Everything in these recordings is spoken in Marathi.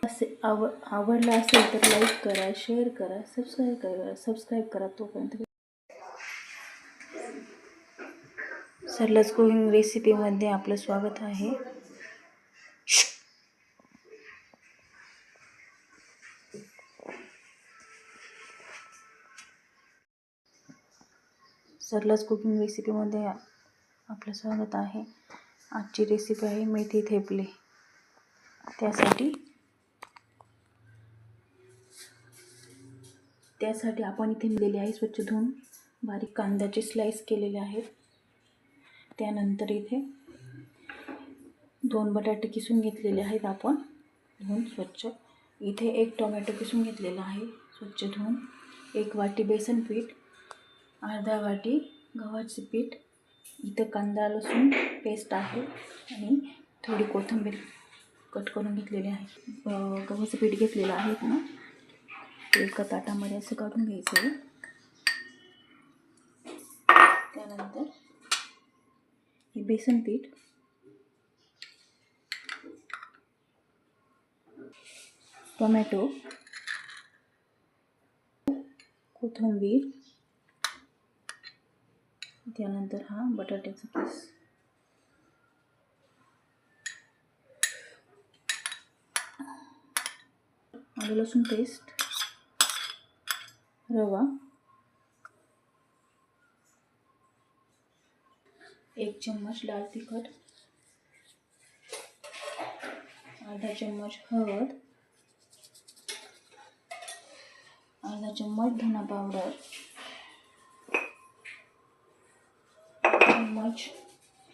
आवडला असेल तर लाईक करा, शेअर करा, सबस्क्राईब करा. तोपर्यंत सरलच कुकिंग रेसिपीमध्ये आपलं स्वागत आहे. सरलच कुकिंग रेसिपीमध्ये आपलं स्वागत आहे. आजची रेसिपी आहे मेथी थेपले. त्यासाठी आपण इथे दिलेले आहे स्वच्छ धुवून बारीक कांद्याचे स्लाइस केलेले आहेत. त्यानंतर इथे 2 बटाटे किसून घेतलेले आहेत आपण धुवून स्वच्छ. इथे 1 टोमॅटो किसून घेतलेला आहे स्वच्छ धुवून. 1 वाटी बेसन पीठ, अर्धा वाटी गव्हाचे पीठ, इथं कांदा लसूण पेस्ट आहे आणि थोडी कोथिंबीर कट करून घेतलेली आहे. गव्हाचं पीठ घेतलेलं आहे ना, एका ताटामध्ये असं काढून घ्यायचं आहे. त्यानंतर हे बेसन पीठ, टोमॅटो, कोथिंबीर, त्यानंतर हा बटाट्याचा पीस, आलं लसूण पेस्ट, रवा, 1 चम्मच लाल तिखट, अर्धा चम्मच हळद, अर्धा चम्मच धना पावडर, चम्मच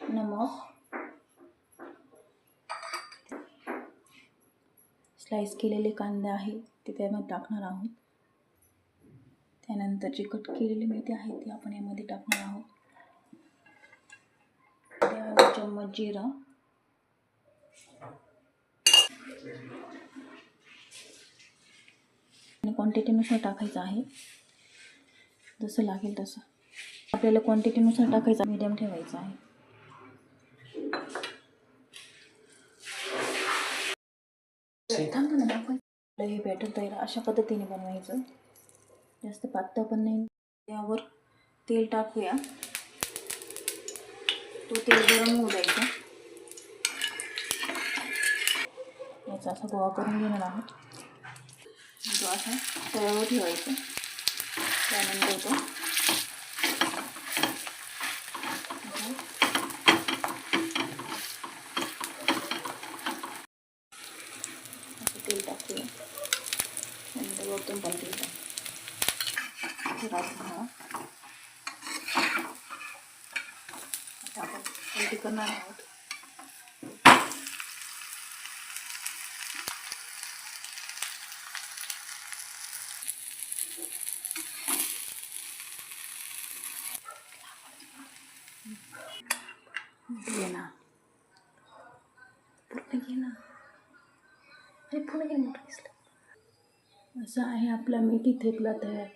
नमक, स्लाइस केलेले कांदे आहे ते त्यामध्ये टाकणार आहोत. त्यानंतर जी कट केलेली मेथी आहे ती आपण यामध्ये टाकणार आहोत. 1 चम्मच जिरा, आणि क्वांटिटीनुसार टाकायचं आहे, जसं लागेल तसं. आपल्याला क्वांटिटीनुसार टाकायचं, मीडियम ठेवायचं आहे. हे बॅटर तयार अशा पद्धतीने बनवायचं. जास्त पातळ पण नाही. त्यावर तेल टाकूया. तो तेल गरम होऊ द्यायचा. याचा असा गोळा करून घेणार आहोत. तो असा तव्यावर ठेवायचा. त्यानंतर तो तेल टाकूया. त्यानंतर वरतून पण तेल टाकूया. आता आपण उलटी करणार आहोत. पूर्ण घे मोठं दिसलं. असं आहे आपला मेथी थेपला तयार.